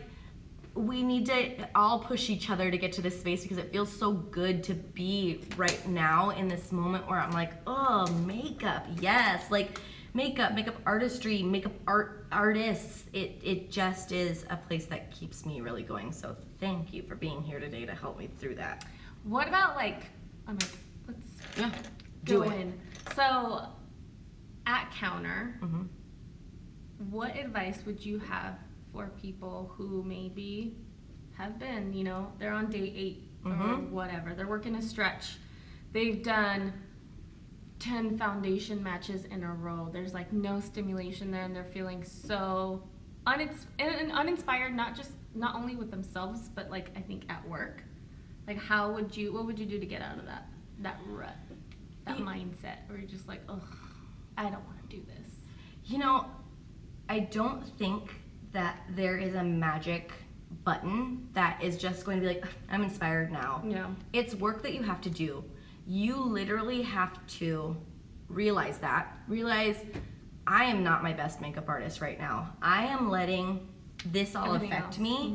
we need to all push each other to get to this space, because it feels so good to be right now in this moment where I'm like, oh, makeup, yes, like makeup artistry, makeup artists. It just is a place that keeps me really going. So thank you for being here today to help me through that. What about let's do go it. in. So at Counter, Mm-hmm. what advice would you have for people who maybe have been, they're on day 8 or Mm-hmm. whatever, they're working a stretch, they've done 10 foundation matches in a row, there's like no stimulation there, and they're feeling so uninspired, not only with themselves, but like I think at work. Like what would you do to get out of that rut, that mindset where you're just like, ugh, I don't want to do this? I don't think that there is a magic button that is just going to be like, I'm inspired now. Yeah. It's work that you have to do. You literally have to realize I am not my best makeup artist right now. I am letting this all Everything affect else. me.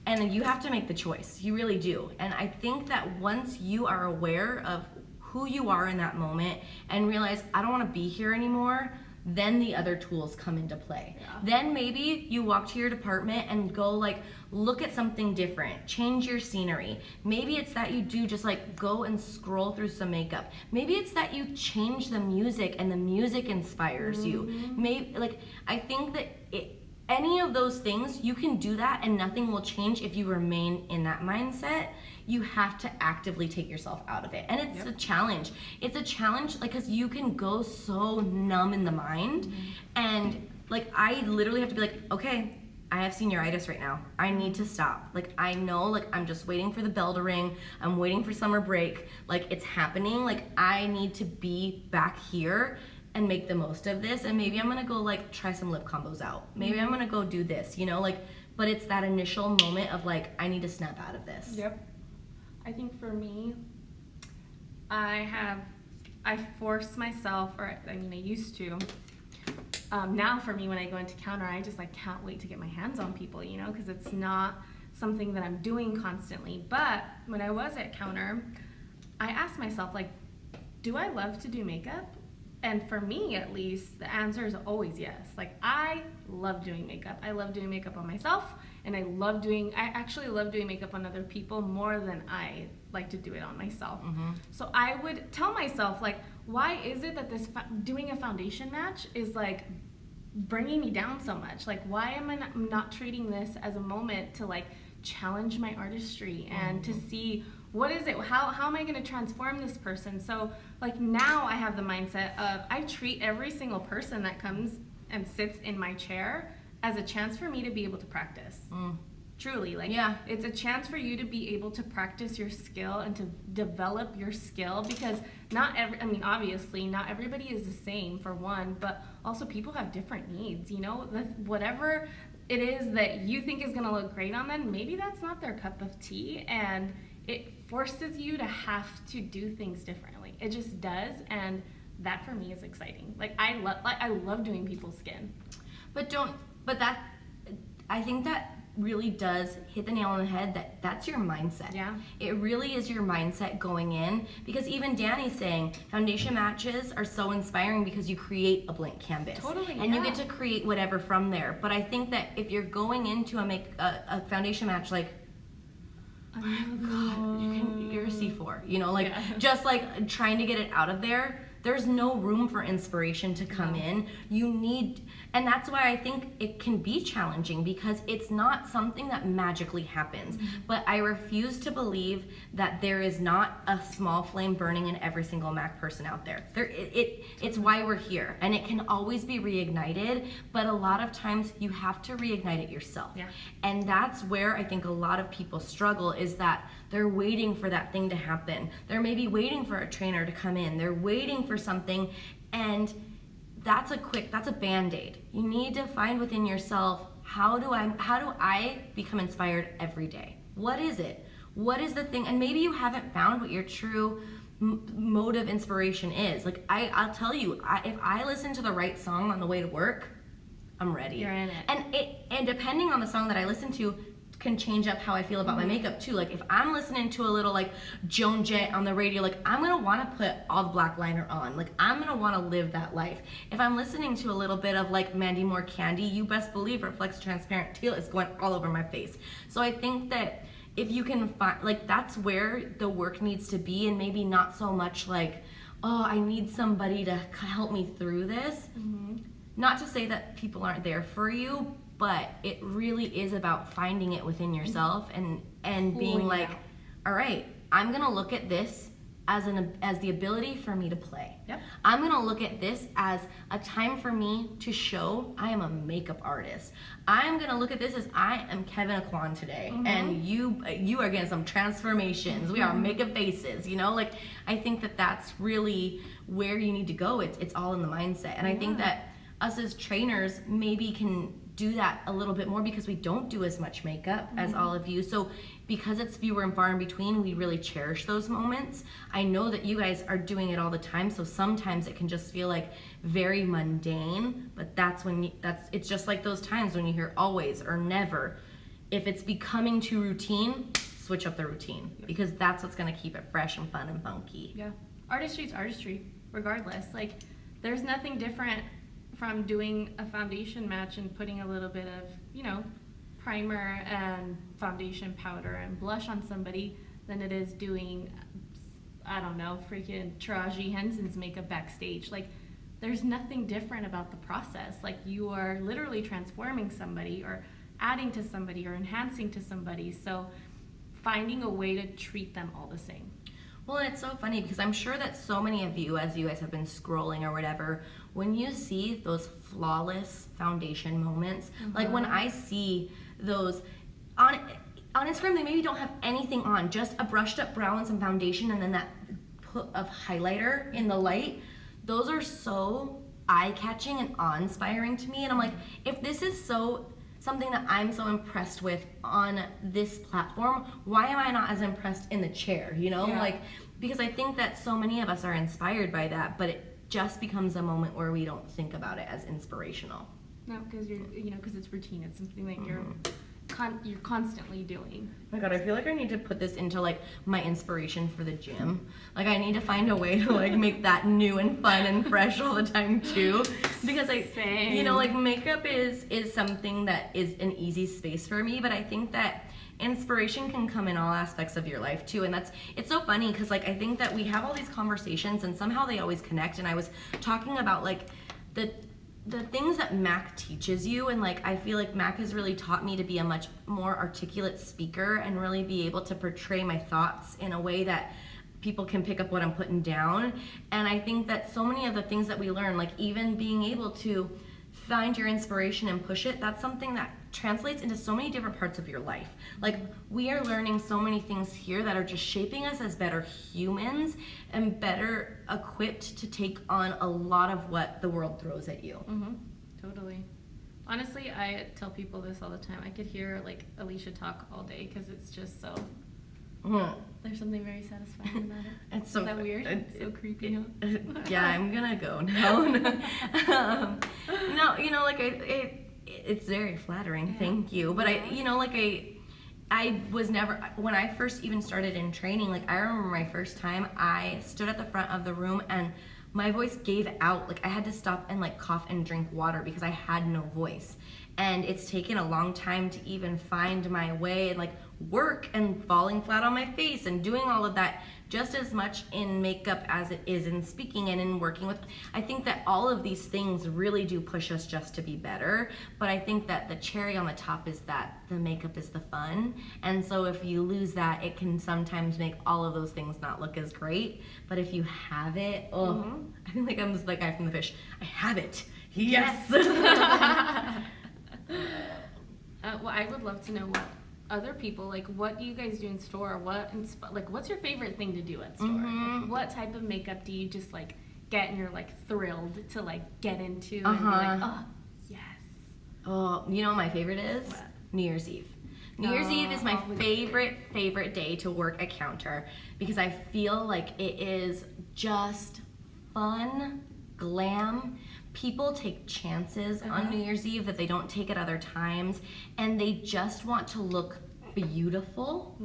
And you have to make the choice. You really do. And I think that once you are aware of who you are in that moment and realize, I don't want to be here anymore, then the other tools come into play. Yeah. Then maybe you walk to your department and go like, look at something different, change your scenery. Maybe it's that you do just like go and scroll through some makeup. Maybe it's that you change the music and the music inspires you. Maybe I think that any of those things, you can do that and nothing will change if you remain in that mindset. You have to actively take yourself out of it. And it's a challenge. It's a challenge because you can go so numb in the mind. And I literally have to be like, okay, I have senioritis right now. I need to stop. I know, I'm just waiting for the bell to ring. I'm waiting for summer break. It's happening. I need to be back here and make the most of this. And maybe I'm gonna go try some lip combos out. Maybe I'm gonna go do this, but it's that initial moment of I need to snap out of this. Yep. I think for me, I force myself, I used to. Now for me, when I go into Counter, I just can't wait to get my hands on people, because it's not something that I'm doing constantly. But when I was at Counter, I asked myself, do I love to do makeup? And for me, at least, the answer is always yes. I love doing makeup. I love doing makeup on myself, and I actually love doing makeup on other people more than I like to do it on myself. Mm-hmm. So I would tell myself, why is it that doing a foundation match is bringing me down so much? Why am I not treating this as a moment to challenge my artistry and to see what is it, how am I going to transform this person? So now I have the mindset of I treat every single person that comes and sits in my chair as a chance for me to be able to practice. Truly, it's a chance for you to be able to practice your skill and to develop your skill, because obviously not everybody is the same, for one, but also people have different needs, whatever it is that you think is going to look great on them, maybe that's not their cup of tea, and it forces you to have to do things differently. It just does, and that for me is exciting. I love doing people's skin. I think that really does hit the nail on the head, that's your mindset. Yeah. It really is your mindset going in, because even Danny's saying foundation matches are so inspiring because you create a blank canvas. Totally, and you get to create whatever from there. But I think that if you're going into a foundation match You're a C4, you know, like Yeah. just like trying to get it out of there. There's no room for inspiration to come in. You need, and that's why I think it can be challenging, because it's not something that magically happens. But I refuse to believe that there is not a small flame burning in every single Mac person out there. It's why we're here, and it can always be reignited. But a lot of times you have to reignite it yourself. Yeah. And that's where I think a lot of people struggle, is that they're waiting for that thing to happen. They're maybe waiting for a trainer to come in. They're waiting for something, and that's a Band-Aid. You need to find within yourself, how do I become inspired every day? What is it? What is the thing? And maybe you haven't found what your true mode of inspiration is. Like I'll tell you, if I listen to the right song on the way to work, I'm ready. You're in it. And depending on the song that I listen to can change up how I feel about my makeup too. Like if I'm listening to a little like Joan Jett on the radio, like I'm gonna want to put all the black liner on. Like I'm gonna want to live that life. If I'm listening to a little bit of like Mandy Moore Candy, you best believe Reflex Transparent Teal is going all over my face. So I think that if you can find, like, that's where the work needs to be, and maybe not so much like, oh, I need somebody to help me through this. Not to say that people aren't there for you, but it really is about finding it within yourself and being Pulling it like, out. all right, I'm gonna look at this as the ability for me to play. Yep. I'm gonna look at this as a time for me to show I am a makeup artist. I'm gonna look at this as I am Kevin Aquan today, and you are getting some transformations. We are makeup faces, you know. Like I think that that's really where you need to go. It's all in the mindset, and I think that us as trainers maybe can do that a little bit more, because we don't do as much makeup as all of you. So because it's fewer and far in between, we really cherish those moments. I know that you guys are doing it all the time, so sometimes it can just feel like very mundane, but that's when it's just like those times when you hear always or never. If it's becoming too routine, switch up the routine, because that's what's gonna keep it fresh and fun and funky. Yeah. Artistry's artistry, regardless. Like, there's nothing different from doing a foundation match and putting a little bit of, you know, primer and foundation powder and blush on somebody than it is doing, I don't know, freaking Taraji Henson's makeup backstage. Like, there's nothing different about the process. Like, you are literally transforming somebody or adding to somebody or enhancing to somebody. So finding a way to treat them all the same. Well, it's so funny because I'm sure that so many of you, as you guys have been scrolling or whatever, when you see those flawless foundation moments, like when I see those on Instagram, they maybe don't have anything on, just a brushed up brow and some foundation, and then that put of highlighter in the light. Those are so eye-catching and awe-inspiring to me, and I'm like, if this is something that I'm so impressed with on this platform, why am I not as impressed in the chair, you know? Yeah. Like, because I think that so many of us are inspired by that, but it just becomes a moment where we don't think about it as inspirational. No, because because it's routine. It's something that you're constantly doing. Oh my God, I feel like I need to put this into like my inspiration for the gym. Like I need to find a way to like make that new and fun and fresh all the time too. Because Same. like makeup is something that is an easy space for me, but I think that inspiration can come in all aspects of your life too. And it's so funny because like I think that we have all these conversations and somehow they always connect. And I was talking about like the things that Mac teaches you, and like I feel like Mac has really taught me to be a much more articulate speaker and really be able to portray my thoughts in a way that people can pick up what I'm putting down. And I think that so many of the things that we learn, like even being able to find your inspiration and push it, that's something that translates into so many different parts of your life. Like we are learning so many things here that are just shaping us as better humans and better equipped to take on a lot of what the world throws at you. Totally. Honestly, I tell people this all the time. I could hear like Alicia talk all day because it's just so. There's something very satisfying about it. It's so Is that weird? It's so creepy. Huh? Yeah, I'm gonna go now. No, you know, like it's very flattering. Yeah. Thank you. But I was never, when I first even started in training, like I remember my first time, I stood at the front of the room and my voice gave out. Like I had to stop and like cough and drink water because I had no voice. And it's taken a long time to even find my way and like work and falling flat on my face and doing all of that just as much in makeup as it is in speaking and in working with. I think that all of these things really do push us just to be better, but I think that the cherry on the top is that the makeup is the fun. And so if you lose that, it can sometimes make all of those things not look as great. But if you have it, I feel like I'm just the guy from The Fish. I have it. Yes. Well, I would love to know what other people, like, what do you guys do in store? What's your favorite thing to do at store? Like, what type of makeup do you just like get and you're like thrilled to like get into and be like, oh yes. Oh, you know what my favorite is? What? New Year's Eve. New Year's Eve is my favorite day to work a counter because I feel like it is just fun, glam. People take chances on New Year's Eve that they don't take at other times, and they just want to look beautiful.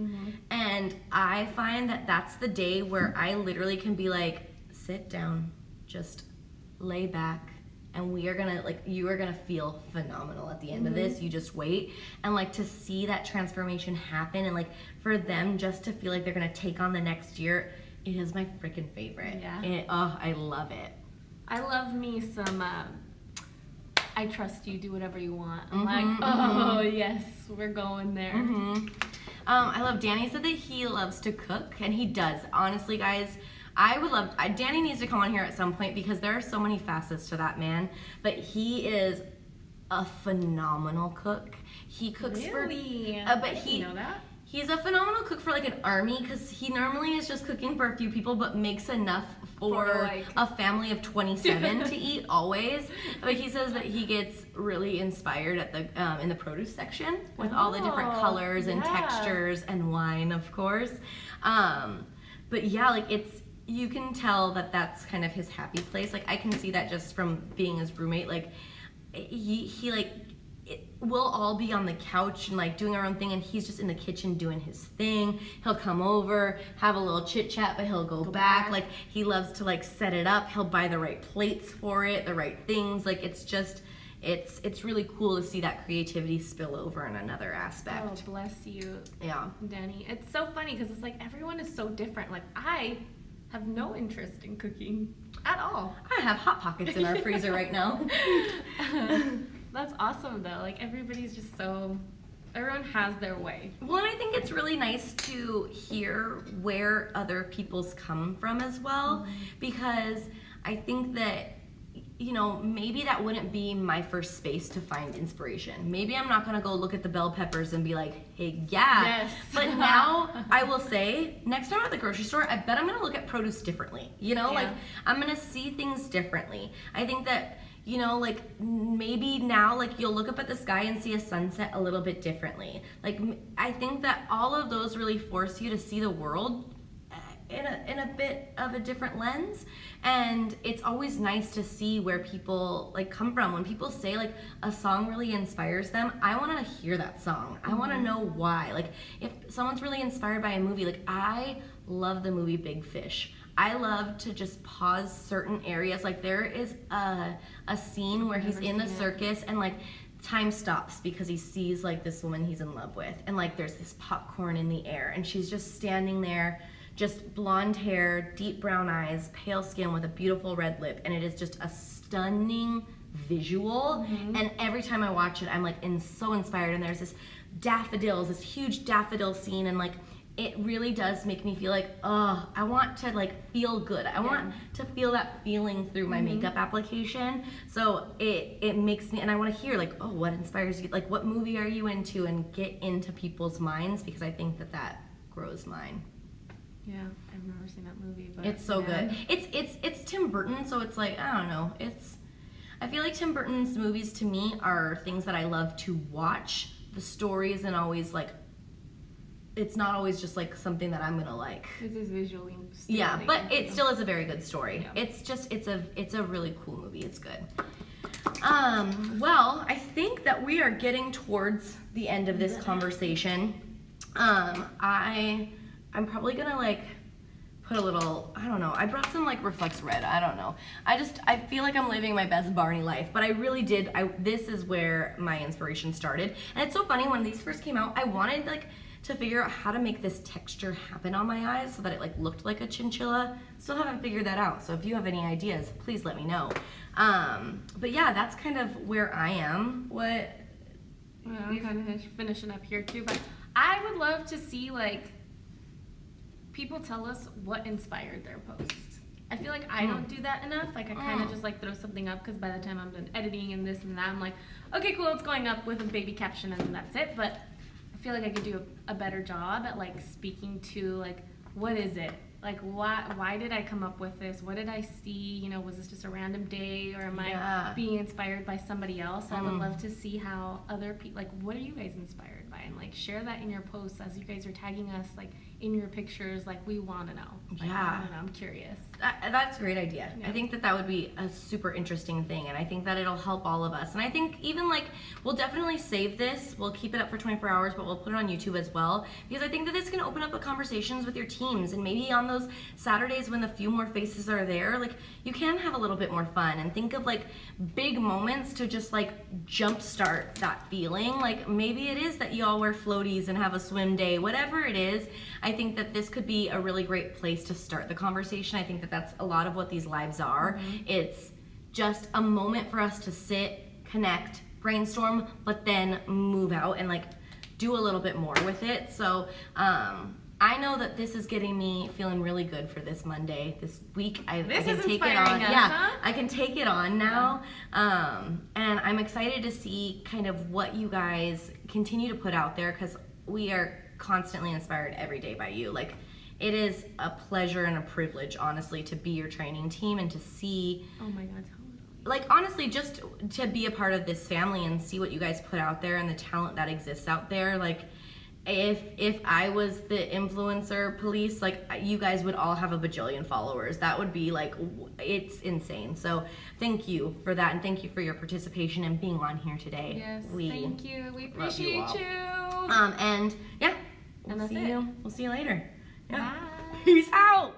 And I find that that's the day where I literally can be like, sit down, just lay back, and we are gonna, like, you are gonna feel phenomenal at the end of this. You just wait. And like to see that transformation happen, and like for them just to feel like they're gonna take on the next year, it is my freaking favorite. Yeah. I love it. I love me some I trust you, do whatever you want. I'm like, oh yes, we're going there. I love Danny said that he loves to cook, and he does. Honestly, guys, I would love, Danny needs to come on here at some point because there are so many facets to that man, but he is a phenomenal cook. He cooks Really? but I didn't know that. He's a phenomenal cook for like an army because he normally is just cooking for a few people but makes enough for like a family of 27 to eat always. But he says that he gets really inspired at the in the produce section with all the different colors and textures and wine, of course. But yeah, like you can tell that that's kind of his happy place. Like I can see that just from being his roommate. Like he like. We'll all be on the couch and like doing our own thing, and he's just in the kitchen doing his thing. He'll come over, have a little chit chat, but he'll go back. Like he loves to like set it up. He'll buy the right plates for it, the right things. Like it's just, it's really cool to see that creativity spill over in another aspect. Oh, bless you, Yeah. Danny. It's so funny because it's like everyone is so different. Like I have no interest in cooking at all. I have Hot Pockets in our freezer right now. That's awesome though. Like everybody's just so, everyone has their way. Well, and I think it's really nice to hear where other people's come from as well, because I think that, you know, maybe that wouldn't be my first space to find inspiration. Maybe I'm not gonna go look at the bell peppers and be like, hey, yeah. Yes. But now I will say, next time I'm at the grocery store, I bet I'm gonna look at produce differently. You know, like I'm gonna see things differently. I think that, you know, like maybe now, like you'll look up at the sky and see a sunset a little bit differently. Like I think that all of those really force you to see the world in a bit of a different lens, and it's always nice to see where people like come from. When people say like a song really inspires them, I want to hear that song. I want to know why. Like if someone's really inspired by a movie, like I love the movie Big Fish. I love to just pause certain areas. Like there is a scene where he's in the circus and like time stops because he sees like this woman he's in love with, and like there's this popcorn in the air, and she's just standing there, just blonde hair, deep brown eyes, pale skin with a beautiful red lip, and it is just a stunning visual. And every time I watch it, I'm like so inspired. And there's this daffodils, this huge daffodil scene, and like it really does make me feel like, oh, I want to like feel good. I want to feel that feeling through my makeup application. So it makes me, and I want to hear like, oh, what inspires you? Like what movie are you into? And get into people's minds, because I think that grows mine. Yeah, I've never seen that movie, but It's so good. It's Tim Burton, so it's like, I don't know. I feel like Tim Burton's movies to me are things that I love to watch. The story isn't always like, it's not always just like something that I'm gonna like. It is visually Yeah, stunning. but it still is a very good story. Yeah. It's a really cool movie. It's good. Well, I think that we are getting towards the end of this conversation. I'm probably gonna like put a little, I don't know, I brought some like Reflex Red, I don't know. I feel like I'm living my best Barney life, but I really did, this is where my inspiration started. And it's so funny, when these first came out, I wanted like to figure out how to make this texture happen on my eyes so that it like looked like a chinchilla. Still haven't figured that out. So if you have any ideas, please let me know. But yeah, that's kind of where I am. What? Well, I'm kind of finishing up here too, but I would love to see like people tell us what inspired their post. I feel like I don't do that enough. Like I kind of just like throw something up because by the time I'm done editing and this and that, I'm like, okay, cool, it's going up with a baby caption and that's it. But I feel like I could do a better job at like speaking to like, what is it? Like why did I come up with this? What did I see? You know, was this just a random day or am I being inspired by somebody else? I would love to see how other people, like what are you guys inspired by? And like share that in your posts as you guys are tagging us like in your pictures. Like we want to know. Like, I don't know, I'm curious. That's a great idea. Yeah. I think that would be a super interesting thing, and I think that it'll help all of us. And I think even like we'll definitely save this. We'll keep it up for 24 hours, but we'll put it on YouTube as well because I think that this can open up the conversations with your teams, and maybe on those Saturdays when the few more faces are there, like you can have a little bit more fun and think of like big moments to just like jumpstart that feeling. Like maybe it is that you all wear floaties and have a swim day, whatever it is. I think that this could be a really great place to start the conversation. I think that that's a lot of what these lives are. It's just a moment for us to sit, connect, brainstorm, but then move out and like do a little bit more with it. So I know that this is getting me feeling really good for this Monday, this week. I can take it on. I can take it on now. And I'm excited to see kind of what you guys continue to put out there because we are constantly inspired every day by you. Like it is a pleasure and a privilege, honestly, to be your training team and to see. Oh my God. Like honestly, just to be a part of this family and see what you guys put out there and the talent that exists out there. Like if I was the influencer police, like you guys would all have a bajillion followers. That would be like, it's insane. So thank you for that, and thank you for your participation and being on here today. Yes, thank you. We appreciate you. And yeah, And that's see it. you. We'll see you later. Yeah. Bye. Peace out.